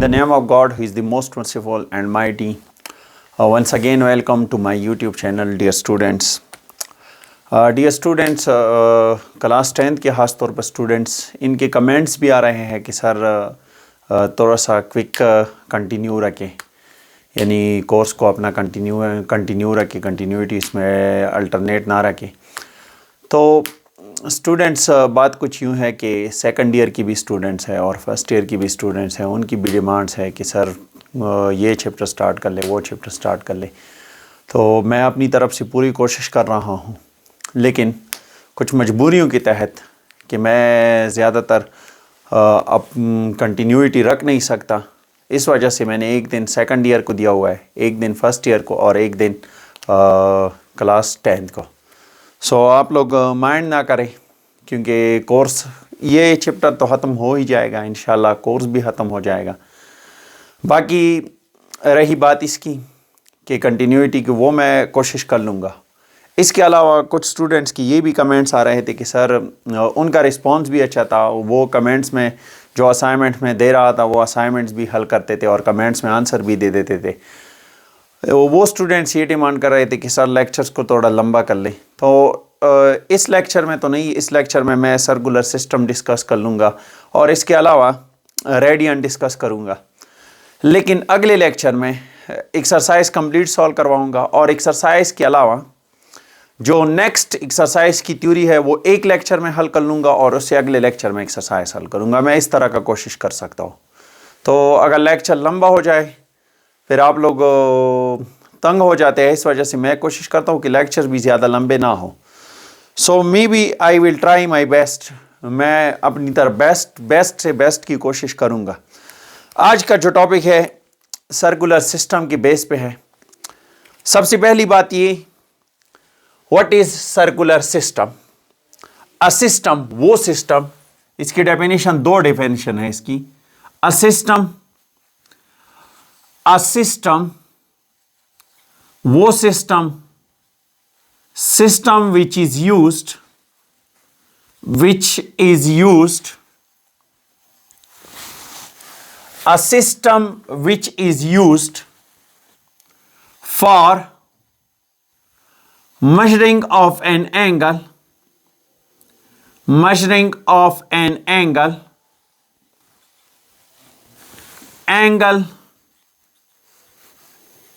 the name of God, who is the most merciful and mighty, once again welcome to my YouTube channel, dear students. Class 10th के ख़ास तौर पर students, इनके comments भी आ रहे हैं कि सर थोड़ा सा क्विक कंटिन्यू रखें, यानी कोर्स को अपना कंटिन्यू रखें, कंटिन्यूटी इसमें अल्टरनेट ना रखें। तो स्टूडेंट्स, बात कुछ यूँ है कि सेकंड ईयर की भी स्टूडेंट्स हैं और फर्स्ट ईयर की भी स्टूडेंट्स हैं, उनकी भी डिमांड्स है कि सर ये चैप्टर स्टार्ट कर ले, वो चैप्टर स्टार्ट कर ले। तो मैं अपनी तरफ से पूरी कोशिश कर रहा हूँ, लेकिन कुछ मजबूरियों के तहत कि मैं ज़्यादातर अब कंटिन्यूटी रख नहीं सकता, इस वजह से मैंने एक दिन सेकंड ईयर को दिया हुआ है, एक दिन फर्स्ट ईयर को और एक दिन क्लास 10th को। सो आप लोग माइंड ना करें, क्योंकि कोर्स ये चैप्टर तो ख़त्म हो ही जाएगा, इंशाल्लाह कोर्स भी ख़त्म हो जाएगा। बाकी रही बात इसकी कि कंटिन्यूटी की, वो मैं कोशिश कर लूँगा। इसके अलावा कुछ स्टूडेंट्स की ये भी कमेंट्स आ रहे थे कि सर उनका रिस्पांस भी अच्छा था, वो कमेंट्स में जो असाइनमेंट में दे रहा था वो असाइनमेंट्स भी हल करते थे और कमेंट्स में आंसर भी दे देते थे। वो स्टूडेंट्स ये डिमांड कर रहे थे कि सर लेक्चर्स को थोड़ा लंबा कर ले। तो इस लेक्चर में तो नहीं, इस लेक्चर में मैं सर्कुलर सिस्टम डिस्कस कर लूँगा और इसके अलावा रेडियन डिस्कस करूँगा। लेकिन अगले लेक्चर में एक्सरसाइज कंप्लीट सॉल्व करवाऊँगा और एक्सरसाइज के अलावा जो नेक्स्ट एक्सरसाइज की थ्योरी है वो एक लेक्चर में हल कर लूँगा और उससे अगले लेक्चर में एक्सरसाइज हल करूँगा। मैं इस तरह का कोशिश कर सकता हूँ। तो अगर लेक्चर लंबा हो जाए फिर आप लोग तंग हो जाते हैं, इस वजह से मैं कोशिश करता हूँ कि लेक्चर भी ज़्यादा लंबे ना हो। So maybe I will try my best, मैं अपनी तरफ बेस्ट से बेस्ट की कोशिश करूँगा। आज का जो टॉपिक है सर्कुलर सिस्टम के बेस पे है। सबसे पहली बात ये, what is circular system? A system वो सिस्टम, इसकी डेफिनेशन, दो डेफिनेशन है इसकी। अ सिस्टम वो system which is used a system which is used for measuring of an angle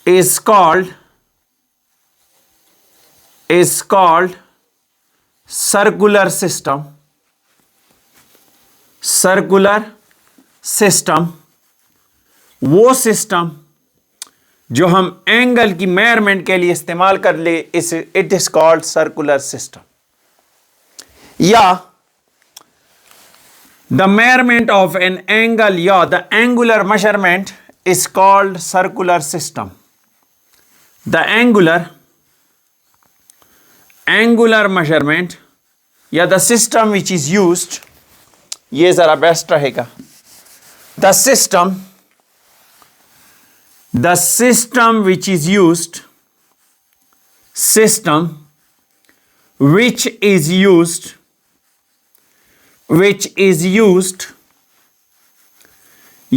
is called circular system। वो सिस्टम जो हम एंगल की मेजरमेंट के लिए इस्तेमाल कर ले, it is called circular system. या the measurement of an angle या the angular measurement is called circular system. The angular measurement या the system which is used, ये जरा बेस्ट रहेगा। The system which is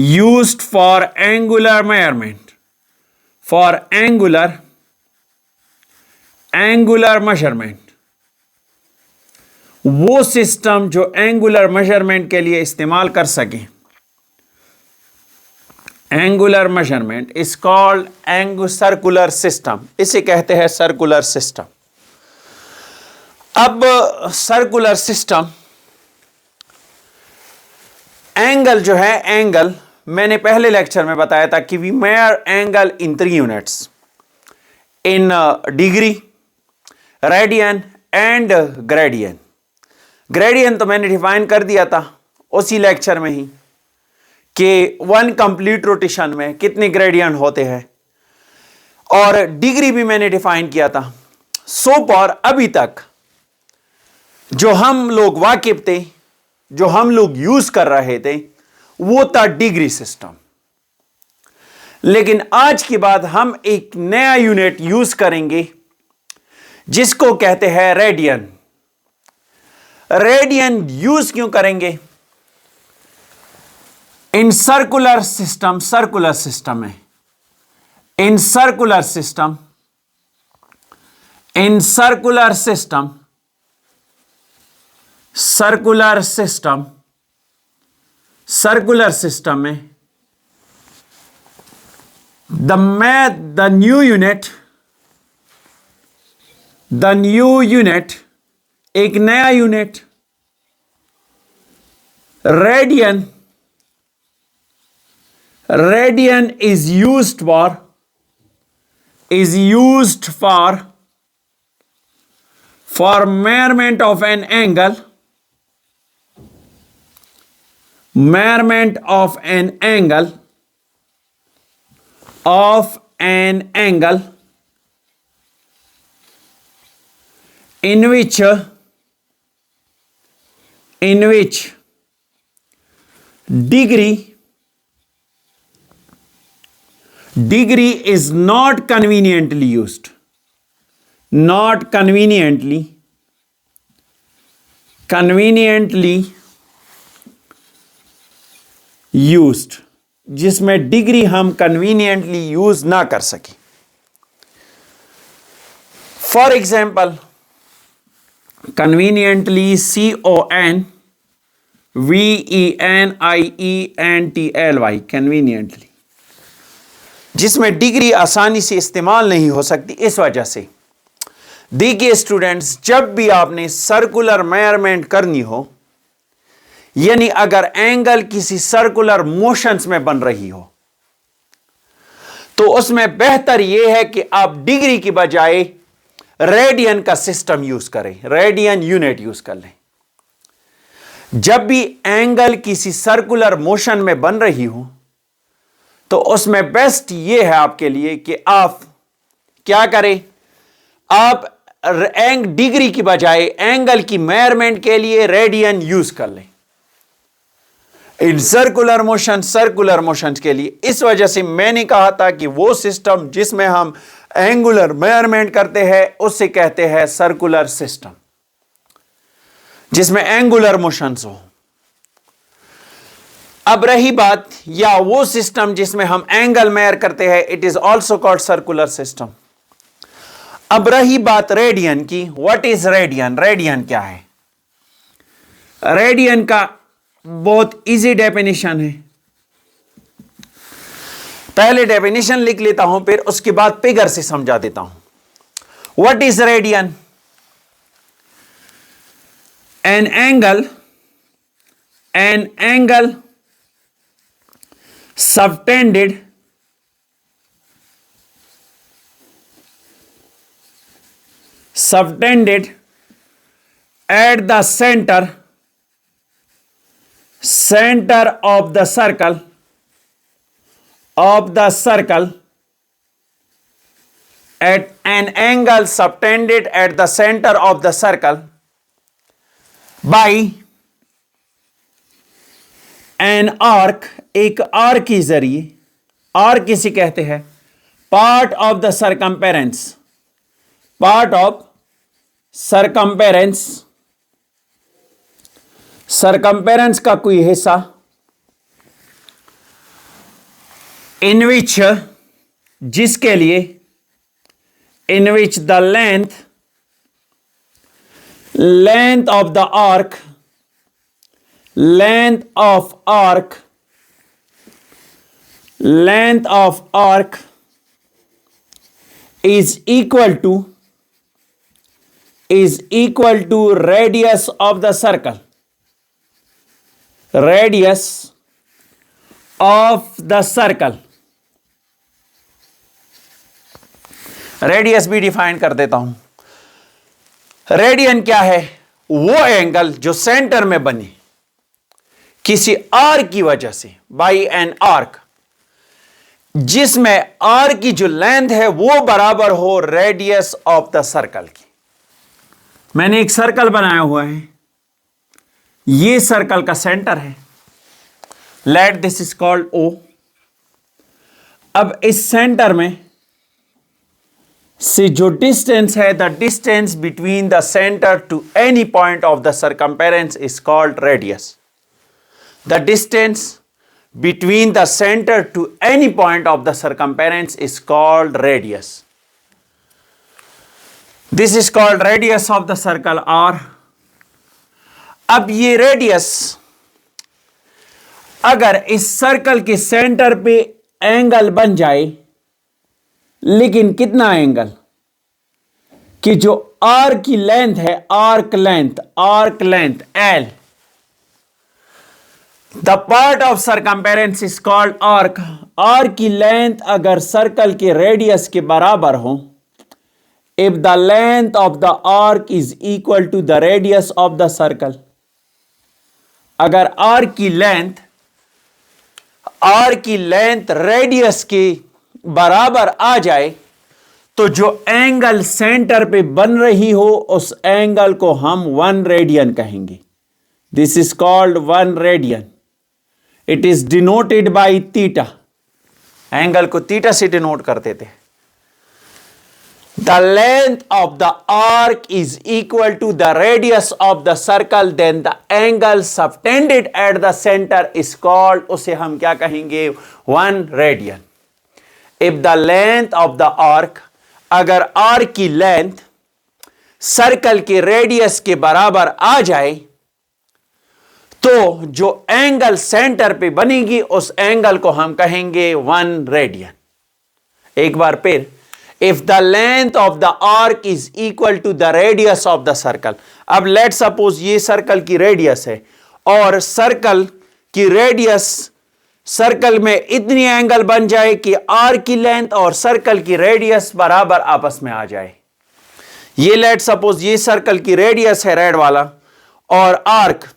used for angular measurement, वो system जो angular measurement के लिए इस्तेमाल कर सके। Angular measurement is called circular system, इसे कहते हैं सर्कुलर सिस्टम। अब सर्कुलर सिस्टम, एंगल जो है, एंगल मैंने पहले लेक्चर में बताया था कि we measure angle in 3 units, in degree, radian and gradian. Gradian तो मैंने डिफाइन कर दिया था उसी लेक्चर में ही कि 1 कंप्लीट रोटेशन में कितने ग्रेडियंट होते हैं, और डिग्री भी मैंने डिफाइन किया था। सो फॉर अभी तक जो हम लोग वाकिफ थे, जो हम लोग यूज कर रहे थे, वो था डिग्री सिस्टम। लेकिन आज के बाद हम एक नया यूनिट यूज करेंगे जिसको कहते हैं रेडियन। रेडियन यूज क्यों करेंगे? इन सर्कुलर सिस्टम में, इन सर्कुलर सिस्टम में the new unit, एक नया unit radian is used for measurement of an angle, in which degree is not conveniently used, जिसमें डिग्री हम कन्वीनियंटली यूज ना कर सके. For example, conveniently, CONVENIENTLY, conveniently, जिसमें डिग्री आसानी से इस्तेमाल नहीं हो सकती. इस वजह से देखिए स्टूडेंट्स, जब भी आपने सर्कुलर मेजरमेंट करनी हो, यानी अगर एंगल किसी सर्कुलर मोशंस में बन रही हो, तो उसमें बेहतर यह है कि आप डिग्री की बजाय रेडियन का सिस्टम यूज करें, रेडियन यूनिट यूज कर लें. जब भी एंगल किसी सर्कुलर मोशन में बन रही हो, तो उसमें बेस्ट यह है आपके लिए कि आप क्या करें, आप डिग्री की बजाय एंगल की मेजरमेंट के लिए रेडियन यूज कर लें इन सर्कुलर मोशन के लिए. इस वजह से मैंने कहा था कि वो सिस्टम जिसमें हम एंगुलर मेजरमेंट करते हैं उससे कहते हैं सर्कुलर सिस्टम, जिसमें एंगुलर मोशंस हो. अब रही बात, या वो सिस्टम जिसमें हम एंगल मेजर करते हैं, it is also called circular system. अब रही बात रेडियन की. What is radian? रेडियन क्या है? रेडियन का बहुत इजी डेफिनेशन है. पहले डेफिनेशन लिख लेता हूं, फिर उसके बाद फिगर से समझा देता हूं. What is radian? An angle subtended at the center of the circle at an angle subtended at the center of the circle by an arc, एक आर्क के जरिए. आर्क किसे कहते हैं? Part of the circumference, circumference का कोई हिस्सा, in which, जिसके लिए, in which the length of the arc, length of arc is equal to radius of the circle, radius भी डिफाइन कर देता हूं. रेडियन क्या है? वो एंगल जो सेंटर में बने किसी आर्क की वजह से, बाई एन आर्क, जिसमें आर्क की जो लेंथ है वो बराबर हो रेडियस ऑफ द सर्कल की. मैंने एक सर्कल बनाया हुआ है, ये सर्कल का सेंटर है, let this is called O. अब इस सेंटर में से जो डिस्टेंस है, the distance between the centre to any point of the circumference is called radius. The distance between the center to any point of the circumference is called radius. This is called radius of the circle R. अब ये radius अगर इस circle के centre पे angle बन जाए, लेकिन कितना एंगल कि जो आर्क की लेंथ है, arc length L, the part of circumference is called arc. Arc की लेंथ अगर सर्कल के रेडियस के बराबर हो, if the length of the arc is equal to the radius of the circle, अगर आर्क की लेंथ रेडियस के बराबर आ जाए, तो जो एंगल सेंटर पे बन रही हो उस एंगल को हम 1 रेडियन कहेंगे. This is called 1 radian. It is denoted by theta. Angle को थीटा से डिनोट करते थे. The length of the arc is equal to the radius of the circle, then the angle subtended at the centre is called, उसे हम क्या कहेंगे, 1 radian. If the length of the arc, अगर arc की length circle के radius के बराबर आ जाए, तो जो एंगल सेंटर पे बनेगी उस एंगल को हम कहेंगे 1 रेडियन. एक बार फिर, if the length of the arc is equal to the radius of the circle. अब लेट सपोज ये सर्कल की रेडियस है और सर्कल की रेडियस सर्कल में इतनी एंगल बन जाए कि आर्क की लेंथ और सर्कल की रेडियस बराबर आपस में आ जाए. ये लेट सपोज ये सर्कल की रेडियस है रेड वाला, और आर्क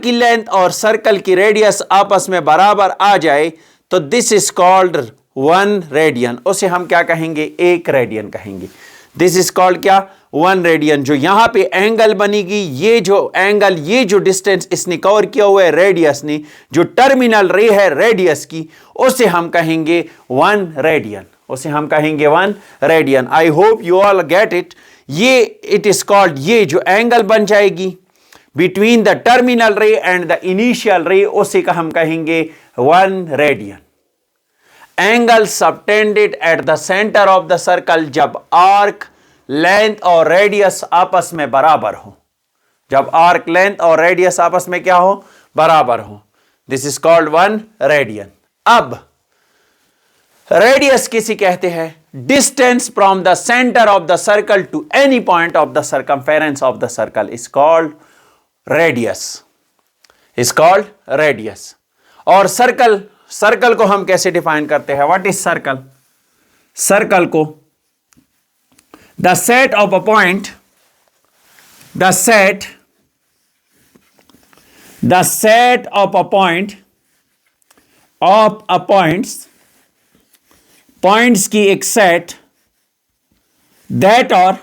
की लेंथ और सर्कल की रेडियस आपस में बराबर आ जाए, तो दिस इज कॉल्ड 1 रेडियन. उसे हम क्या कहेंगे, 1 रेडियन कहेंगे. दिस इज कॉल्ड क्या, 1 रेडियन. जो यहां पे एंगल बनेगी, ये जो एंगल, ये जो डिस्टेंस इसने कवर किया हुआ है रेडियस ने, जो टर्मिनल रे है रेडियस की, उसे हम कहेंगे 1 रेडियन. उसे हम कहेंगे 1 radian. I hope you all get it. ये इट इज कॉल्ड, ये जो एंगल बन जाएगी बिटवीन द टर्मिनल रे एंड द इनिशियल रे, उसे का हम कहेंगे 1 radian. Angle subtended at the centre of the circle, जब आर्क लेंथ और रेडियस आपस में बराबर हो. जब आर्क लेंथ और रेडियस आपस में क्या हो, बराबर हो. This is called 1 radian. अब रेडियस किसी कहते हैं, distance from the centre of the circle to any point of the circumference of the circle is called radius. Is called radius. और सर्कल को हम कैसे डिफाइन करते हैं, व्हाट इज सर्कल. सर्कल को the set of a point, the set of a point of a points की एक set that are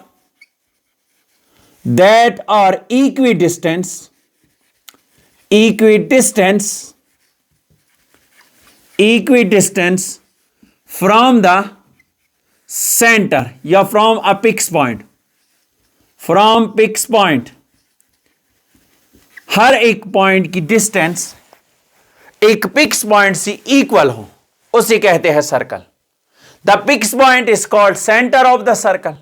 equidistance from the center या from a fixed point. from fixed point, हर एक point की distance एक fix point से equal हो, उसे कहते हैं circle. The fix point is called centre of the circle.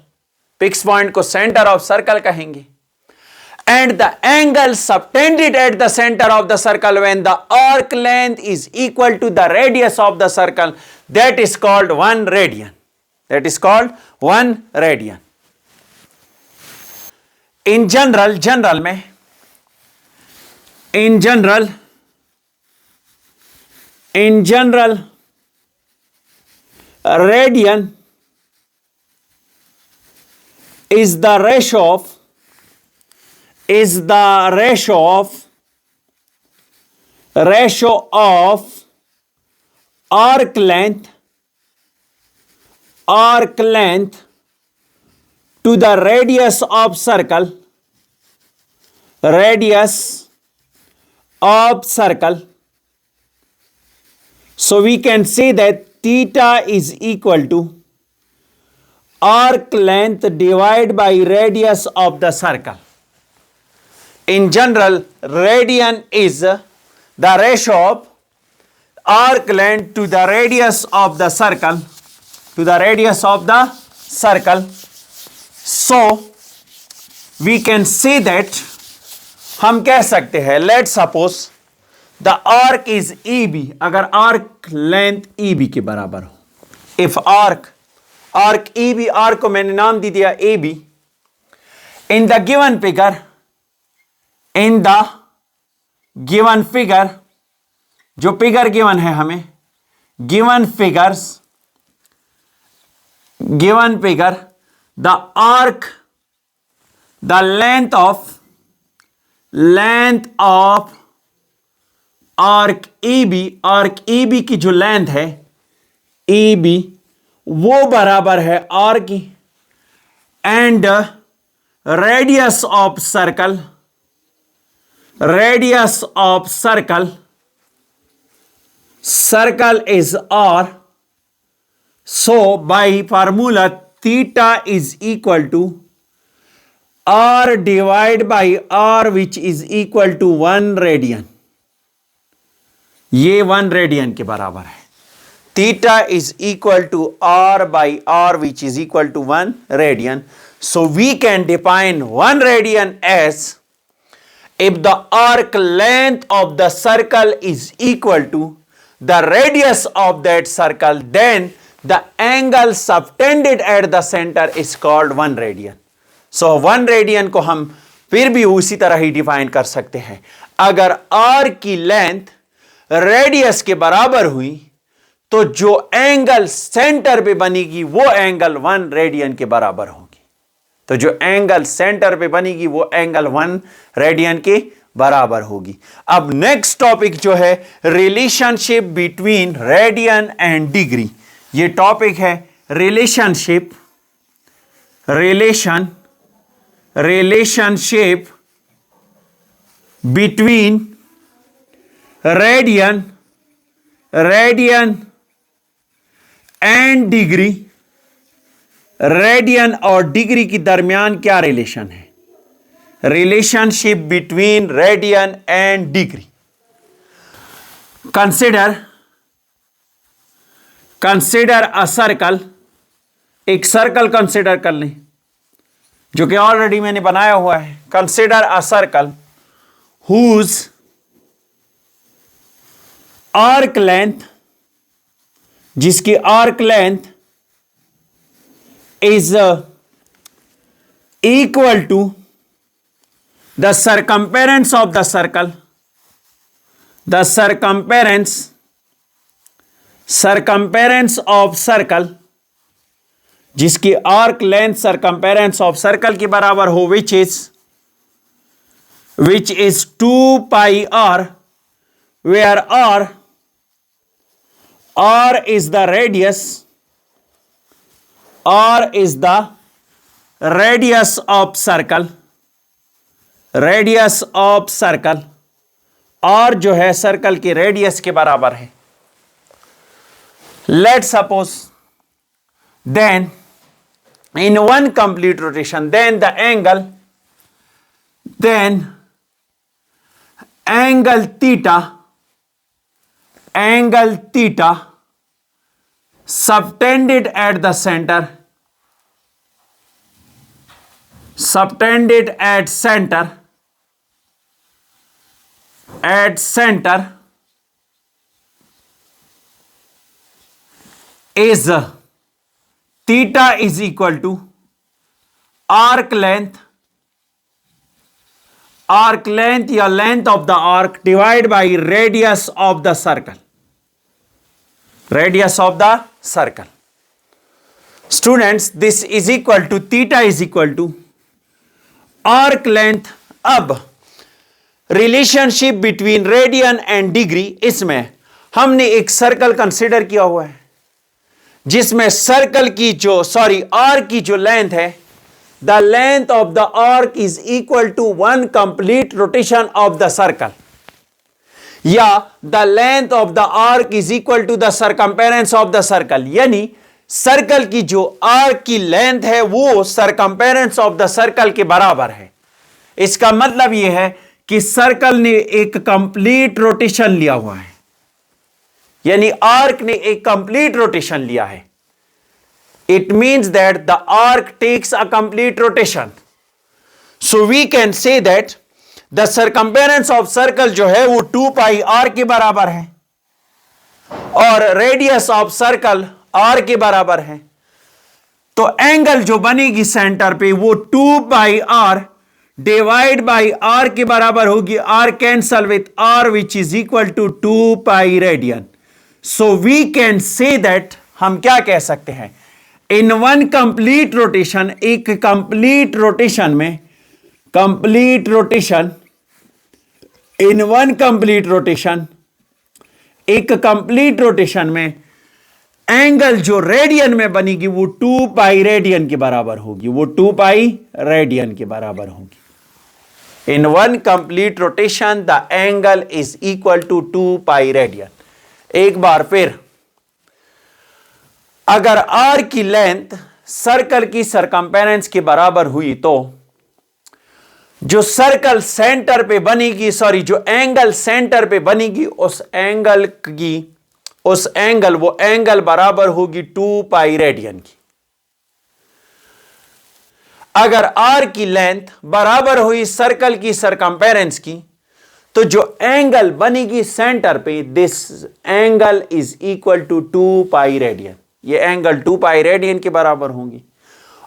Fix point को सेंटर ऑफ सर्कल कहेंगे. And the angle subtended at the center of the circle when the arc length is equal to the radius of the circle, that is called 1 radian. That is called 1 radian. In general radian is the ratio of arc length to the radius of circle, so we can say that theta is equal to arc length divided by radius of the circle. In general, radian is the ratio of arc length to the radius of the circle, to the radius of the circle. So we can say that, हम कह सकते हैं, let's suppose the arc is EB, अगर arc length EB के बराबर हो, if arc EB, arc को मैंने नाम दे दिया AB, in the given figure, जो फिगर गिवन है हमें, given figure, the arc, the length of arc EB की जो लेंथ है EB, वो बराबर है R की, and radius of circle is R. So by formula theta is equal to R divided by R, which is equal to 1 radian. ये 1 radian के बराबर है. Theta is equal to R by R, which is equal to 1 radian. So we can define 1 radian as, if the arc length of the circle is equal to the radius of that circle, then the angle subtended at the center is called 1 radian. So 1 radian को हम फिर भी उसी तरह ही define कर सकते हैं. अगर r की लेंथ रेडियस के बराबर हुई तो जो एंगल सेंटर पे बनेगी वो एंगल 1 रेडियन के बराबर होगी. तो जो एंगल सेंटर पे बनेगी वो एंगल 1 रेडियन के बराबर होगी. अब नेक्स्ट टॉपिक जो है relationship between radian and degree. ये टॉपिक है relationship between radian and degree. Radian और डिग्री के दरमियान क्या रिलेशन है? Relationship between radian and degree. Consider a circle. एक सर्कल कंसिडर कर लें जो कि ऑलरेडी मैंने बनाया हुआ है. Consider a circle whose arc length, जिसकी arc length is equal to the circumference of the circle, circumference of circle, जिसकी arc length circumference of circle के बराबर हो, which is 2 pi r, where r is the radius, R is the radius of circle, R जो है circle की radius के बराबर है. Let's suppose then in one complete rotation, then the angle theta subtended at the center, is theta is equal to arc length या length of the arc divided by radius of the circle. Students, this is equal to, theta is equal to arc length. अब relationship between radian and degree, इसमें हमने एक circle consider किया हुआ है जिसमें circle की आर्क की जो लेंथ है, the length of the arc is equal to 1 complete rotation of the circle, या the length of the arc is equal to the circumference of the circle. यानी सर्कल की जो आर्क की length है वो सरकमफेरेंस ऑफ द सर्कल के बराबर है. इसका मतलब यह है कि सर्कल ने एक कंप्लीट रोटेशन लिया हुआ है. यानी आर्क ने एक कंप्लीट रोटेशन लिया है. It means that the arc takes a complete rotation. So we can say that the circumference of circle जो है वो 2 पाई आर के बराबर है और रेडियस ऑफ सर्कल आर के बराबर है. तो एंगल जो बनेगी सेंटर पे वो 2 pi r divide by r के बराबर होगी. R cancel with r which is equal to 2 pi radian. So we can say that, हम क्या कह सकते हैं, इन वन कंप्लीट रोटेशन, एक कंप्लीट रोटेशन में, complete rotation, in one complete rotation, एक कंप्लीट रोटेशन में एंगल जो रेडियन में बनेगी वो 2 पाई रेडियन के बराबर होगी. वो 2 पाई रेडियन के बराबर होगी. In one complete rotation the angle is equal to 2 pi radian. एक बार फिर, अगर आर की लेंथ सर्कल की सरकम्पेरेंस के बराबर हुई तो जो सर्कल सेंटर पे बनेगी, जो एंगल सेंटर पे बनेगी, वो एंगल बराबर होगी 2 पाई रेडियन की. अगर आर की लेंथ बराबर हुई सर्कल की सरकम्पेरेंस की तो जो एंगल बनेगी सेंटर पे, this angle is equal to 2 pi radian. ये एंगल 2 पाई रेडियन के बराबर होगी.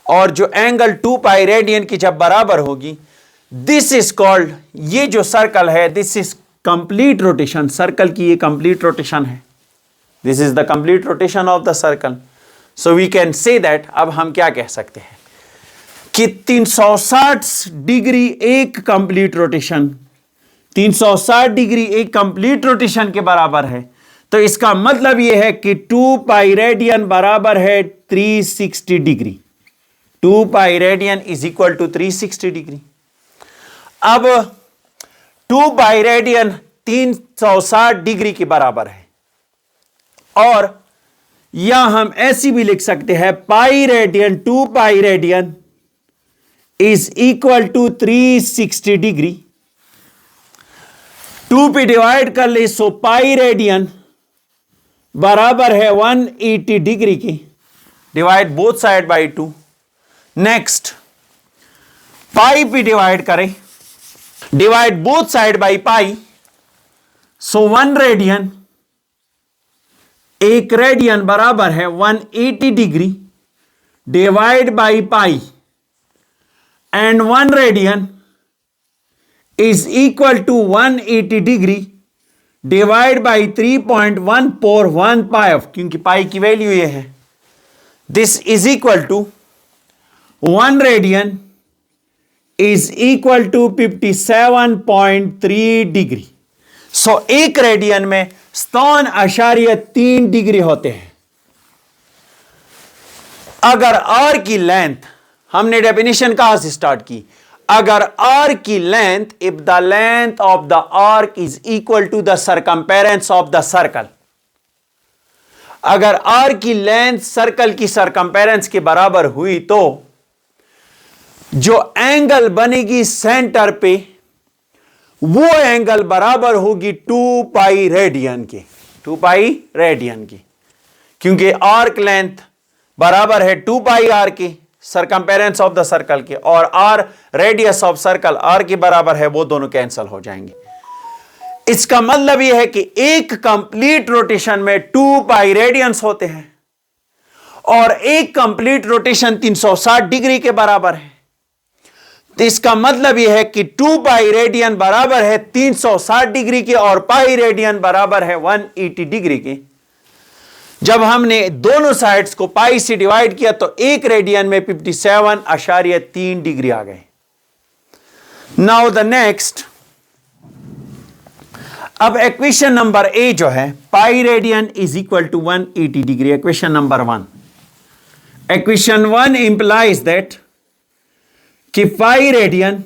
और जो एंगल 2 पाई रेडियन की जब बराबर होगी, दिस इज कॉल्ड, ये जो सर्कल है, this is complete rotation. Circle की ये कंप्लीट रोटेशन है. This is the complete rotation of the circle. So we can say that, अब हम क्या कह सकते हैं कि 360 डिग्री एक कंप्लीट रोटेशन, 360 डिग्री एक कंप्लीट रोटेशन के बराबर है. तो इसका मतलब यह है कि 2 पाई रेडियन बराबर है 360 degree. 2 pi radian is equal to 360 degree. अब 2 पाई रेडियन 360 डिग्री के बराबर है और या हम ऐसी भी लिख सकते हैं pi radian, 2 pi radian is equal to 360 degree. 2 पे डिवाइड कर ले, सो पाई रेडियन बराबर है 180 डिग्री की. Divide both side by 2. Next pi पे डिवाइड करें, divide both side by pi. So 1 radian, एक रेडियन बराबर है 180 degree divide by pi, and 1 radian is equal to 180 degree divide by 3.141 pi, क्योंकि pi की वैल्यू ये है. This is equal to 1 radian is equal to 57.3 degree. So एक radian में 57.3 degree होते हैं. अगर आर की लेंथ, हमने डेफिनेशन कहां से स्टार्ट की, अगर आर की length, if the length of the arc is equal to the circumference of the circle, अगर आर की लेंथ सर्कल की सरकम्पेरेंस के बराबर हुई तो जो एंगल बनेगी सेंटर पे वो एंगल बराबर होगी 2 पाई रेडियन के. 2 पाई रेडियन की, क्योंकि आर्क लेंथ बराबर है 2 पाई आर के, सरकम्पेरेंस ऑफ द सर्कल के, और r radius of circle r के बराबर है, वो दोनों कैंसल हो जाएंगे. इसका मतलब यह है कि एक कंप्लीट रोटेशन में 2 पाई रेडियंस होते हैं और एक कंप्लीट रोटेशन 360 डिग्री के बराबर है. तो इसका मतलब यह है कि 2 पाई रेडियन बराबर है 360 डिग्री के और पाई रेडियन बराबर है 180 डिग्री के. जब हमने दोनों साइड्स को पाई से डिवाइड किया तो एक रेडियन में 57.3 डिग्री आ गए. नाउ द नेक्स्ट, अब इक्वेशन नंबर ए जो है, pi radian is equal to 180 degree. Equation number 1, equation 1 implies that कि pi radian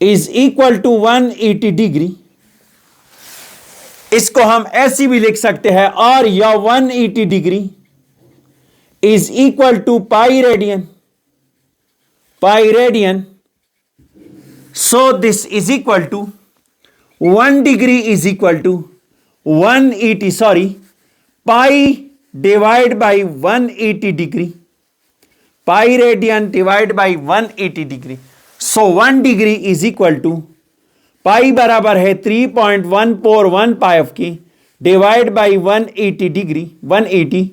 is equal to 180 degree. इसको हम ऐसी भी लिख सकते हैं, और या 180 degree is equal to pi radian. So this is equal to 1 degree is equal to 180 sorry pi divide by 180 degree, pi radian divide by 180 degree. So 1 degree is equal to pi बराबर है 3.141 pi of की divide by 180 degree 180।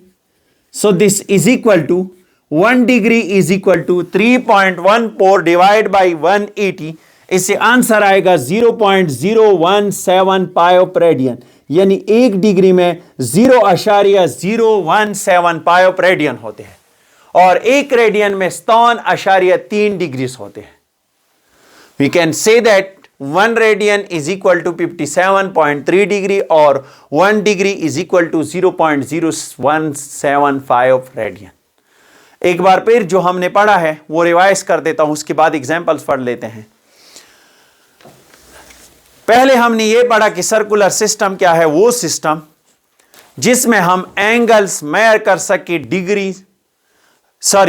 So this is equal to 1 degree is equal to 3.14 divide by 180। इससे answer आएगा 0.017 पाई of radian, यानी 1 degree में 0.017 पाई of radian होते हैं और 1 रेडियन में 7.3 डिग्रीज होते हैं। We can say that 1 radian is equal to 57.3 degree और 1 degree is equal to 0.0175 radian. एक बार फिर जो हमने पढ़ा है वो रिवाइज कर देता हूं, उसके बाद एग्जांपल्स पढ़ लेते हैं। पहले हमने ये पढ़ा कि सर्कुलर सिस्टम क्या है, वो सिस्टम जिसमें हम एंगल्स मेजर कर सके,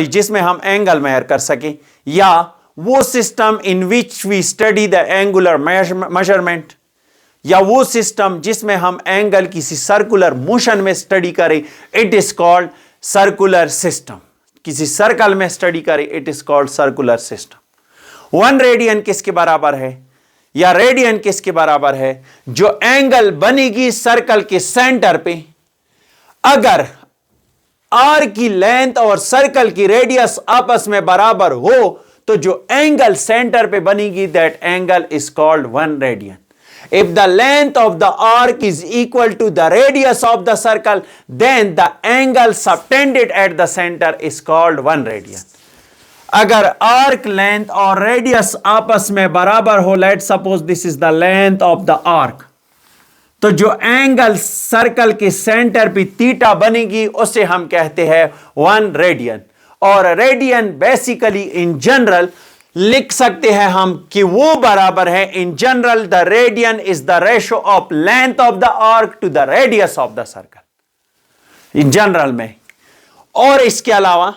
जिसमें हम एंगल मेजर कर सके, या वो system in which we study the angular measurement, या वो सिस्टम जिसमें हम एंगल किसी सर्कुलर मोशन में स्टडी करें, it is called circular system. किसी सर्कल में स्टडी करें, it is called circular system. 1 radian किसके बराबर है या रेडियन किसके बराबर है? जो एंगल बनेगी सर्कल के सेंटर पे, अगर आर की लेंथ और सर्कल की रेडियस आपस में बराबर हो तो जो एंगल सेंटर पे बनेगी that angle is called 1 radian. If the length of the arc is equal to the radius of the circle then the angle subtended at the centre is called 1 radian. अगर arc length और radius आपस में बराबर हो, let suppose this is the length of the arc, तो जो angle circle के centre पे थीटा बनेगी उसे हम कहते हैं 1 रेडियन। और रेडियन बेसिकली इन जनरल लिख सकते हैं हम कि वो बराबर है, in general the radian is the ratio of length of the arc to the radius of the circle, in general में। और इसके अलावा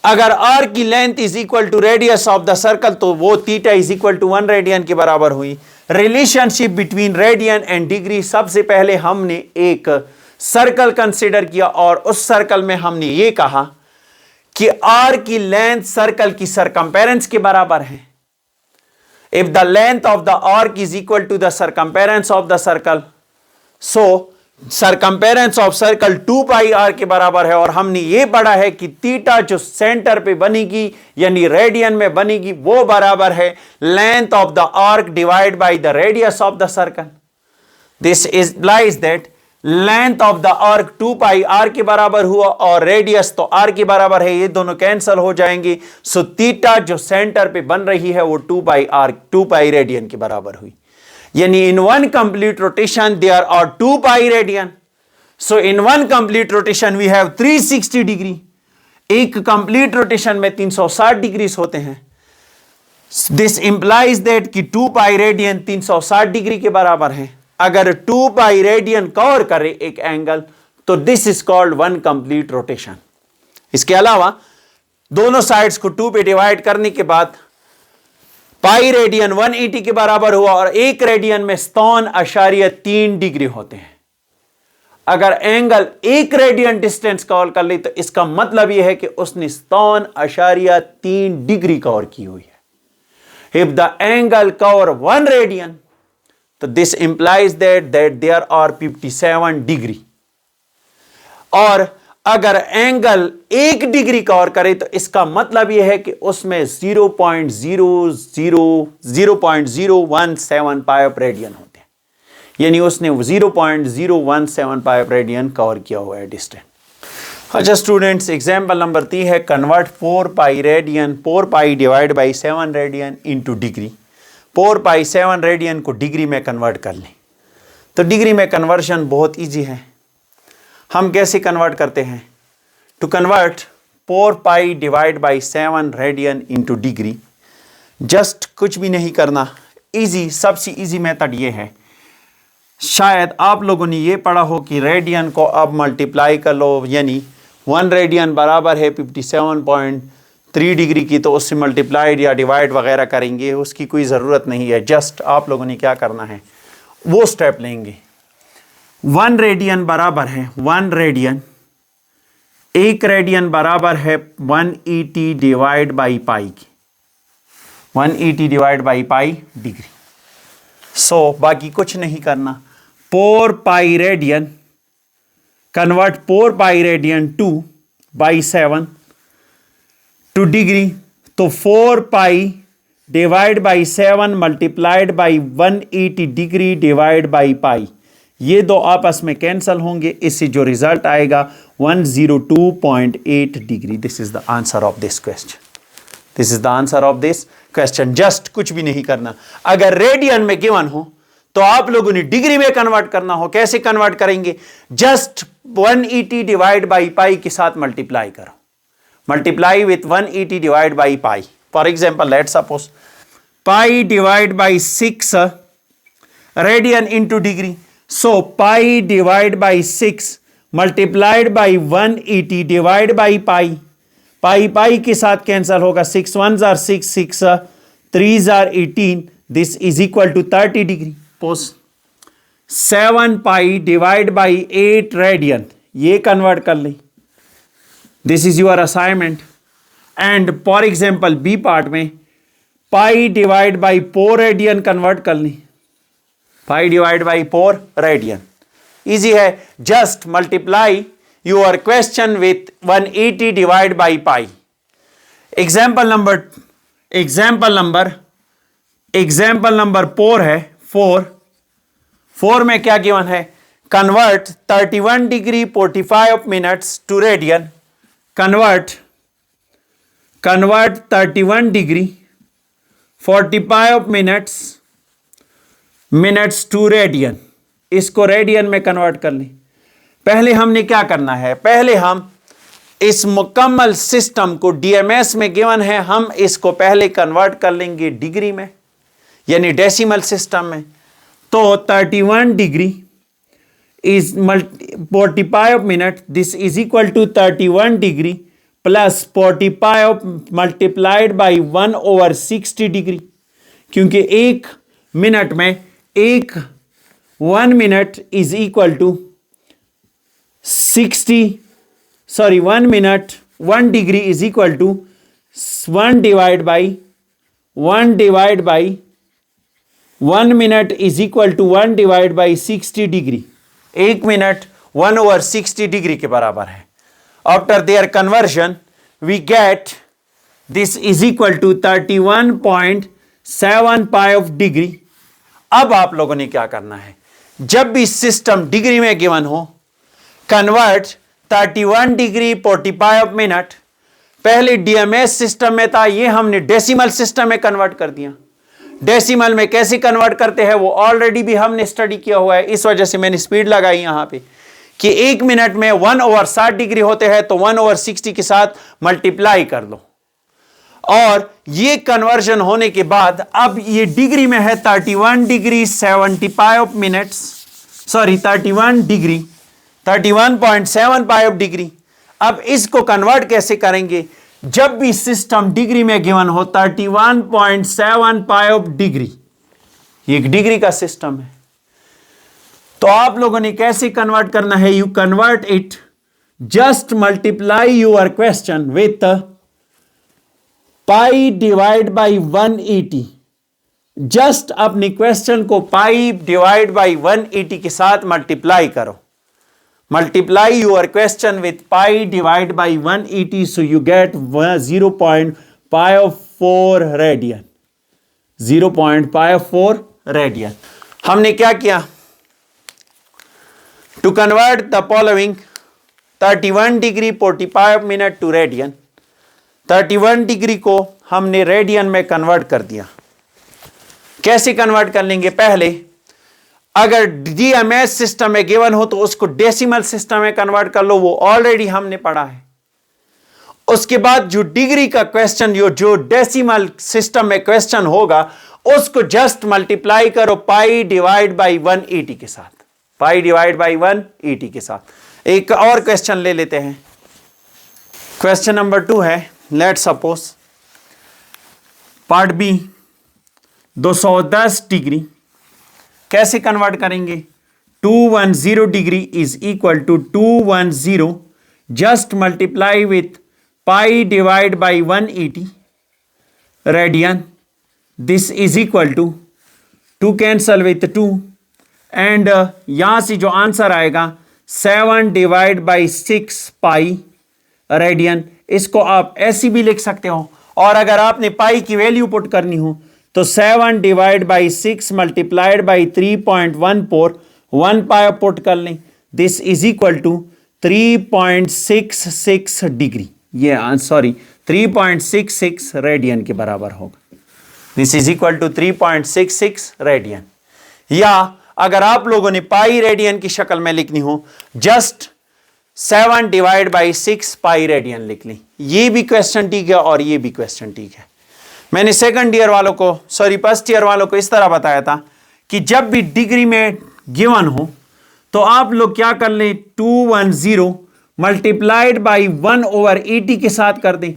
अगर आर्क की length is equal to radius of the circle तो वो theta is equal to 1 radian के बराबर हुई। Relationship between radian and degree, सबसे पहले हमने एक सर्कल कंसीडर किया और उस सर्कल में हमने ये कहा कि आर की लेंथ सर्कल की सरकमफेरेंस के बराबर है। If the length of the arc is equal to the circumference of the circle, so circumference of circle 2 pi r के बराबर है। और हमने ये पढ़ा है कि थीटा जो सेंटर पे बनेगी यानी रेडियन में बनेगी वो बराबर है length of the arc divide by the radius of the circle. This implies that length of the arc 2 pi r के बराबर हुआ और रेडियस तो आर के बराबर है, ये दोनों कैंसिल हो जाएंगे। सो थीटा जो सेंटर पे बन रही है वो 2 पाई आर्क 2 पाई रेडियन के बराबर हुई। यानी in 1 complete rotation there are 2 pi radian. So in 1 complete rotation we have 360 degree. एक कंप्लीट रोटेशन में 360 डिग्री होते हैं। दिस इंप्लाइज दैट कि 2 पाई रेडियन 360 डिग्री के बराबर है। अगर 2 पाई रेडियन कवर करे एक एंगल तो this is called 1 complete rotation. इसके अलावा दोनों साइड्स को 2 पे डिवाइड करने के बाद पाई रेडियन 180 के बराबर हुआ और 1 रेडियन में 7.3 डिग्री होते हैं। अगर एंगल 1 रेडियन डिस्टेंस कवर कर ले तो इसका मतलब यह है कि उसने 7.3 डिग्री कवर की हुई है। If the angle cover 1 radian तो this implies that there are 57 degree. और अगर एंगल 1 डिग्री कवर करे तो इसका मतलब यह है कि उसमें 0.017 पाई ऑफ रेडियन होते हैं, यानी उसने 0.017 पाई ऑफ रेडियन कवर किया हुआ है डिस्टेंस। अच्छा स्टूडेंट्स, एग्जाम्पल नंबर 3 है convert 4 pi radian 4 pi divide by 7 radian into degree. 4 pi 7 radian को डिग्री में कन्वर्ट कर लें तो डिग्री में कन्वर्शन बहुत इजी है। हम कैसे कन्वर्ट करते हैं? To convert 4 pi divide by 7 radian into degree, just कुछ भी नहीं करना, इजी, सबसे इजी मेथड ये है। शायद आप लोगों ने ये पढ़ा हो कि रेडियन को अब मल्टीप्लाई कर लो, यानी 1 रेडियन बराबर है 3 डिग्री की तो उससे मल्टीप्लाइड या डिवाइड वगैरह करेंगे, उसकी कोई ज़रूरत नहीं है। जस्ट आप लोगों ने क्या करना है वो स्टेप लेंगे। 1 रेडियन बराबर है 1 रेडियन, 1 रेडियन बराबर है 180 डिवाइड बाई पाई की, 180 डिवाइड बाई पाई डिग्री। सो बाकी कुछ नहीं करना। 4 pi radian, convert 4 pi radian 2 by 7 two degree, तो 4 pi divide by 7 multiplied by 180 degree divide by पाई, ये दो आपस में कैंसल होंगे, इससे जो रिजल्ट आएगा 102.8 degree. This is the answer of this question, this is the answer of this question. Just कुछ भी नहीं करना। अगर रेडियन में गिवन हो तो आप लोगों ने डिग्री में कन्वर्ट करना हो। कैसे कन्वर्ट करेंगे? जस्ट 180 डिवाइड बाई पाई के साथ मल्टीप्लाई करो, multiply with 180 divide by pi. For example let suppose pi divide by 6 radian into degree, so pi divide by 6 multiplied by 180 divide by pi, pi pi के साथ cancel होगा, 6 1 जार 6, 6 3 जार 18, this is equal to 30 degree. Pose 7 pi divide by 8 radian, ये convert कर लें, this is your assignment. And for example B part में pi divide by 4 radian convert कर लें, pi divide by 4 radian, easy है। Just multiply your question with 180 divide by pi. Example number 4 है, 4 में क्या गिवन है? Convert 31 degree 45 minutes to radian, convert 31 degree 45 minutes to radian, इसको radian में convert कर लें। पहले हमने क्या करना है? पहले हम इस मुकम्मल सिस्टम को डीएमएस में गिवन है, हम इसको पहले कन्वर्ट कर लेंगे डिग्री में, यानी डेसिमल सिस्टम में। तो 31 degree is 45 minute, this is equal to 31 degree plus 45 multiplied by 1/60 degree, क्योंकि 1 मिनट में 1 minute is equal to 1 minute 1 degree is equal to 1 divide by 1 minute is equal to 1 divide by 60 degree. 1 minute 1/60 degree के बराबर है। After their conversion we get this is equal to 31.75 degree. अब आप लोगों ने क्या करना है? जब भी सिस्टम डिग्री में गिवन हो, कन्वर्ट 31 डिग्री 45 मिनट, पहले डीएमएस सिस्टम में था, ये हमने डेसिमल सिस्टम में कन्वर्ट कर दिया। डेसिमल में कैसे कन्वर्ट करते हैं वो ऑलरेडी भी हमने स्टडी किया हुआ है, इस वजह से मैंने स्पीड लगाई यहां पे कि 1 मिनट में 1/60 डिग्री होते हैं, तो 1/60 के साथ मल्टीप्लाई कर लो। और ये कन्वर्जन होने के बाद अब ये डिग्री में है 31 डिग्री 75 मिनट्स, सॉरी 31.75 डिग्री। अब इसको कन्वर्ट कैसे करेंगे? जब भी सिस्टम डिग्री में गिवन हो 31.75 डिग्री, ये एक डिग्री का सिस्टम है, तो आप लोगों ने कैसे कन्वर्ट करना है? You convert it, just multiply your question with pi divide by 180। Just अपनी क्वेश्चन को पाई डिवाइड बाई 180 के साथ मल्टीप्लाई करो। Multiply your question with pi divide by 180, so you get 0.54 radian. 0.54 radian. हमने क्या किया? To convert the following 31 degree 45 minute to radian, 31 degree को हमने रेडियन में कन्वर्ट कर दिया। कैसे कन्वर्ट कर लेंगे? पहले अगर डीएमएस सिस्टम में गिवन हो तो उसको डेसिमल सिस्टम में कन्वर्ट कर लो, वो ऑलरेडी हमने पढ़ा है। उसके बाद जो डिग्री का क्वेश्चन, जो डेसिमल सिस्टम में क्वेश्चन होगा, उसको जस्ट मल्टीप्लाई करो पाई डिवाइड बाई 180 के साथ, पाई डिवाइड बाई 180 के साथ। एक और क्वेश्चन ले लेते हैं। क्वेश्चन नंबर 2 है let suppose part b 210 degree कैसे कन्वर्ट करेंगे? 210 degree is equal to 210 just multiply with pi divide by 180 radian. This is equal to 2 cancel with 2 and यहां से जो आंसर आएगा 7 डिवाइड बाई 6 पाई रेडियन. इसको आप ऐसी भी लिख सकते हो, और अगर आपने पाई की वैल्यू पुट करनी हो तो 7 divide by 6 multiplied by 3.14 1 pi put कर लें. This is equal to 3.66 degree, ये 3.66 रेडियन के बराबर होगा. This is equal to 3.66 radian. या अगर आप लोगों ने पाई रेडियन की शक्ल में लिखनी हो just 7 divide by 6 pi radian लिख ली. ये भी क्वेश्चन ठीक है और ये भी क्वेश्चन ठीक है. मैंने सेकंड ईयर वालों को फर्स्ट ईयर वालों को इस तरह बताया था कि जब भी डिग्री में गिवन हो तो आप लोग क्या कर लें, 210 मल्टीप्लाइड बाई 1/80 के साथ कर दें.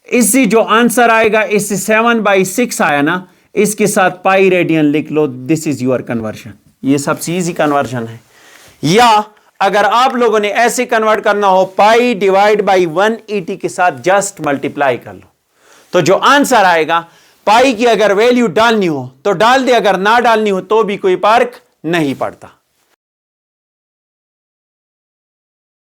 इससे जो आंसर आएगा, इससे 7/6 आया ना, इसके साथ पाई रेडियन लिख लो. This is your conversion. ये सबसे इजी कन्वर्शन है. या अगर आप लोगों ने ऐसे कन्वर्ट करना हो, पाई डिवाइड बाई 180 के साथ जस्ट मल्टीप्लाई कर लो, तो जो आंसर आएगा, पाई की अगर वैल्यू डालनी हो तो डाल दे, अगर ना डालनी हो तो भी कोई फर्क नहीं पड़ता.